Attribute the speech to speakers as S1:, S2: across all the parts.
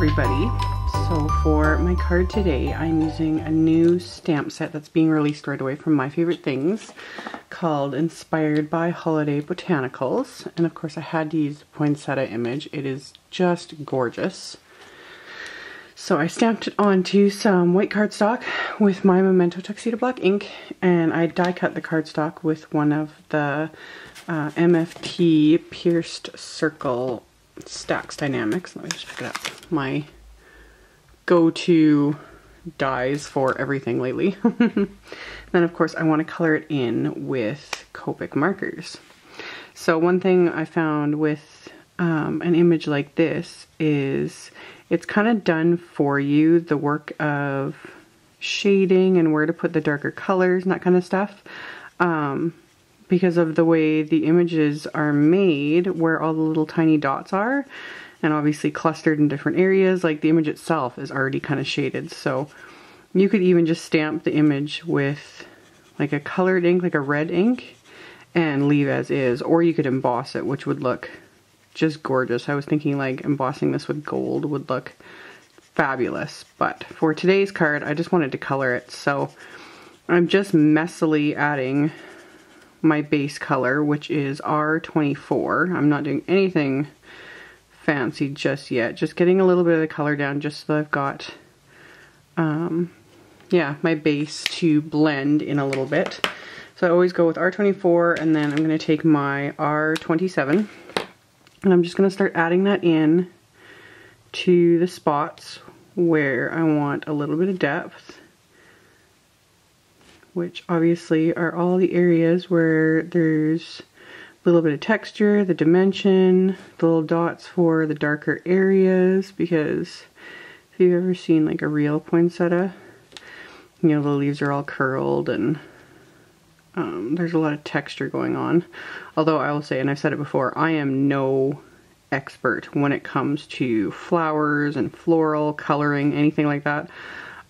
S1: everybody. So for my card today, I'm using a new stamp set that's being released right away from My Favorite Things called Inspired by Holiday Botanicals. And of course I had to use the poinsettia image. It is just gorgeous. So I stamped it onto some white cardstock with my Memento Tuxedo Black ink, and I die cut the cardstock with one of the MFT Pierced Circle Stacks Dynamics. Let me just pick it up. My go-to dyes for everything lately. Then of course I want to color it in with Copic markers. So one thing I found with an image like this is it's kind of done for you, the work of shading and where to put the darker colors and that kind of stuff. Because of the way the images are made, where all the little tiny dots are, and obviously clustered in different areas, like the image itself is already kind of shaded. So you could even just stamp the image with like a colored ink, like a red ink, and leave as is, or you could emboss it, which would look just gorgeous. I was thinking like embossing this with gold would look fabulous, but for today's card I just wanted to color it, so I'm just messily adding my base color, which is R24. I'm not doing anything fancy just yet, just getting a little bit of the color down just so I've got yeah, my base to blend in a little bit. So I always go with R24, and then I'm going to take my R27 and I'm just going to start adding that in to the spots where I want a little bit of depth, which obviously are all the areas where there's a little bit of texture, the dimension, the little dots for the darker areas, because if you've ever seen like a real poinsettia, you know, the leaves are all curled and there's a lot of texture going on. Although I will say, and I've said it before, I am no expert when it comes to flowers and floral coloring, anything like that.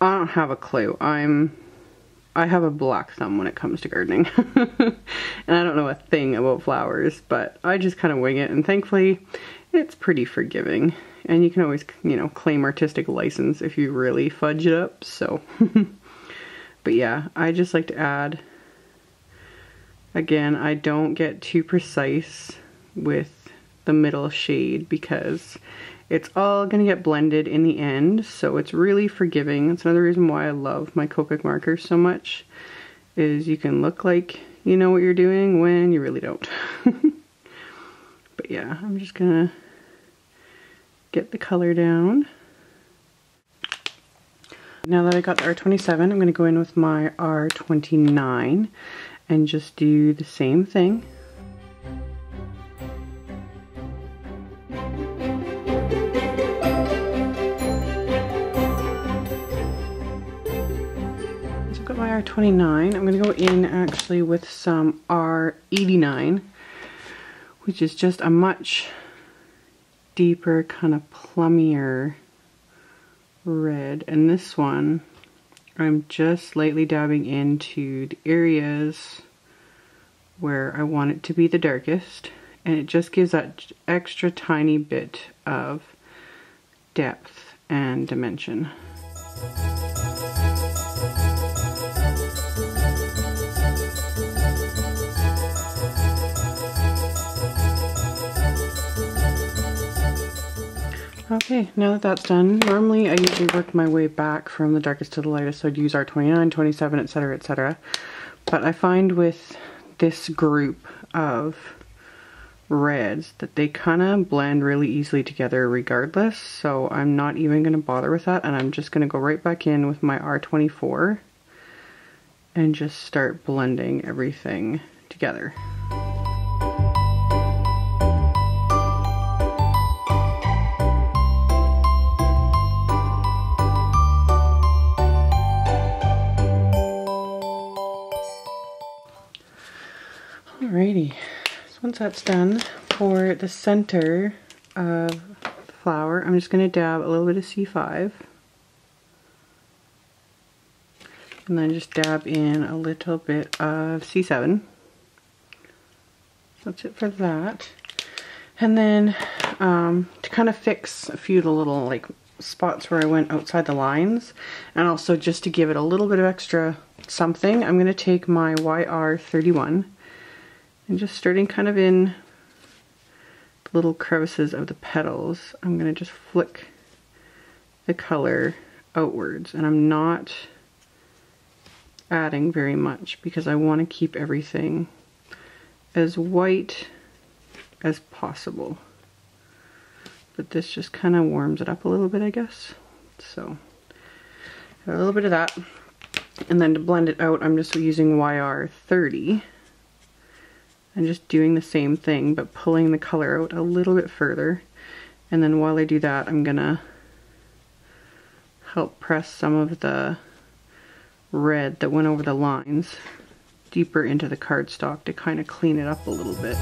S1: I don't have a clue. I have a black thumb when it comes to gardening. And I don't know a thing about flowers, but I just kind of wing it, and thankfully it's pretty forgiving. And you can always, you know, claim artistic license if you really fudge it up, so. But yeah, I just like to add. Again, I don't get too precise with the middle shade because it's all going to get blended in the end, so it's really forgiving. It's another reason why I love my Copic markers so much, is you can look like you know what you're doing when you really don't. But yeah, I'm just going to get the color down. Now that I got the R27, I'm going to go in with my R29 and just do the same thing. So I've got my R29. I'm going to go in actually with some R89, which is just a much deeper, kind of plummier red. And this one I'm just lightly dabbing into the areas where I want it to be the darkest, and it just gives that extra tiny bit of depth and dimension. Okay, now that that's done, normally I usually work my way back from the darkest to the lightest, so I'd use R29, 27, etc, etc. But I find with this group of reds that they kind of blend really easily together regardless, so I'm not even going to bother with that, and I'm just going to go right back in with my R24 and just start blending everything together. Alrighty, so once that's done, for the center of the flower, I'm just going to dab a little bit of C5. And then just dab in a little bit of C7. So that's it for that. And then to kind of fix a few of the little like spots where I went outside the lines, and also just to give it a little bit of extra something, I'm going to take my YR31 and just starting kind of in the little crevices of the petals, I'm going to just flick the color outwards, and I'm not adding very much because I want to keep everything as white as possible. But this just kind of warms it up a little bit, I guess. So a little bit of that, and then to blend it out, I'm just using YR30 and just doing the same thing but pulling the color out a little bit further. And then while I do that, I'm gonna help press some of the red that went over the lines deeper into the cardstock to kind of clean it up a little bit.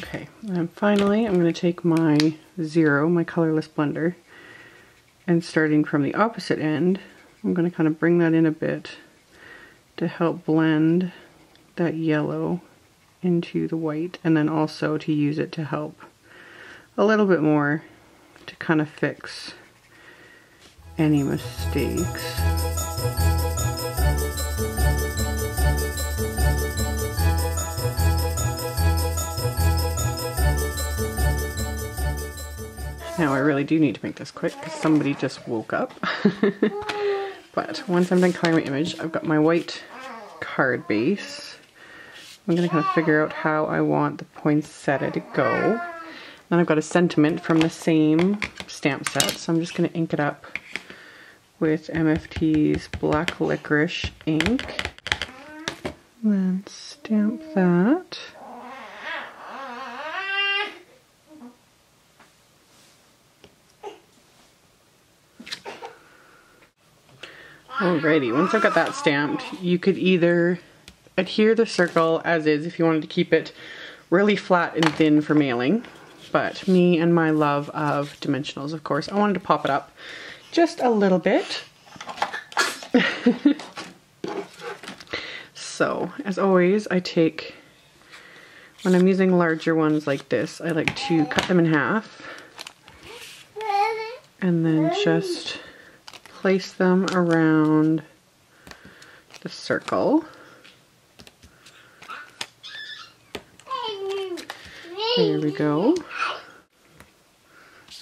S1: Okay, and finally I'm going to take my Zero, my colorless blender, and starting from the opposite end, I'm going to kind of bring that in a bit to help blend that yellow into the white, and then also to use it to help a little bit more to kind of fix any mistakes. Now I really do need to make this quick because somebody just woke up. But once I'm done coloring my image, I've got my white card base. I'm going to kind of figure out how I want the poinsettia to go. Then I've got a sentiment from the same stamp set, so I'm just going to ink it up with MFT's Black Licorice ink. Then stamp that. Alrighty, once I've got that stamped, you could either adhere the circle as is if you wanted to keep it really flat and thin for mailing, but me and my love of dimensionals, of course, I wanted to pop it up just a little bit. So, as always, I take, when I'm using larger ones like this, I like to cut them in half and then just place them around the circle. There we go.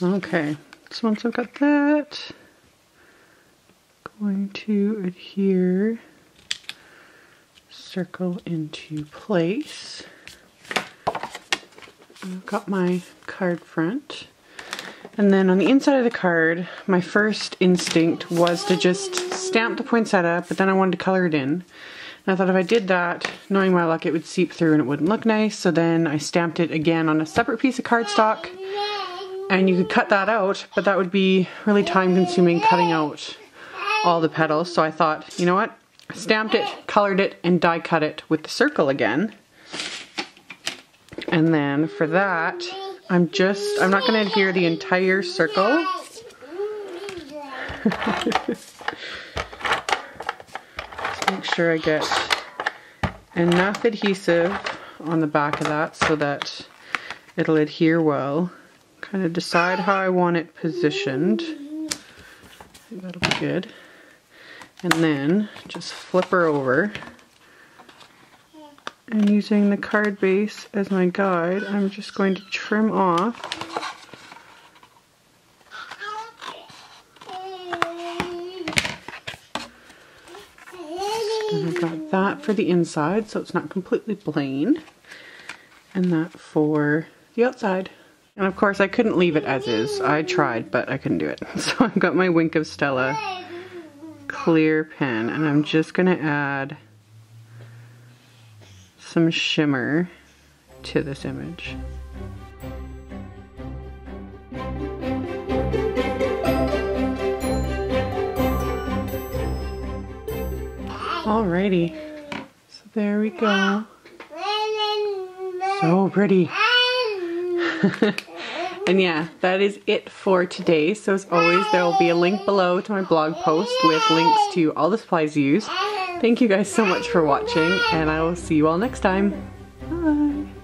S1: Okay, so once I've got that, going to adhere circle into place. I've got my card front. And then on the inside of the card, my first instinct was to just stamp the poinsettia, but then I wanted to color it in. And I thought if I did that, knowing my luck, it would seep through and it wouldn't look nice. So then I stamped it again on a separate piece of cardstock, and you could cut that out, but that would be really time consuming cutting out all the petals. So I thought, you know what? I stamped it, colored it, and die cut it with the circle again. And then for that, I'm not going to adhere the entire circle. Just make sure I get enough adhesive on the back of that so that it'll adhere well. Kind of decide how I want it positioned. I think that'll be good. And then just flip her over. And using the card base as my guide, I'm just going to trim off and I've got that for the inside so it's not completely plain, and that for the outside. And of course I couldn't leave it as is. I tried, but I couldn't do it. So I've got my Wink of Stella clear pen, and I'm just going to add some shimmer to this image. Alrighty, so there we go. So pretty. And yeah, that is it for today. So as always, there will be a link below to my blog post with links to all the supplies used. Thank you guys so much for watching, and I will see you all next time. Bye!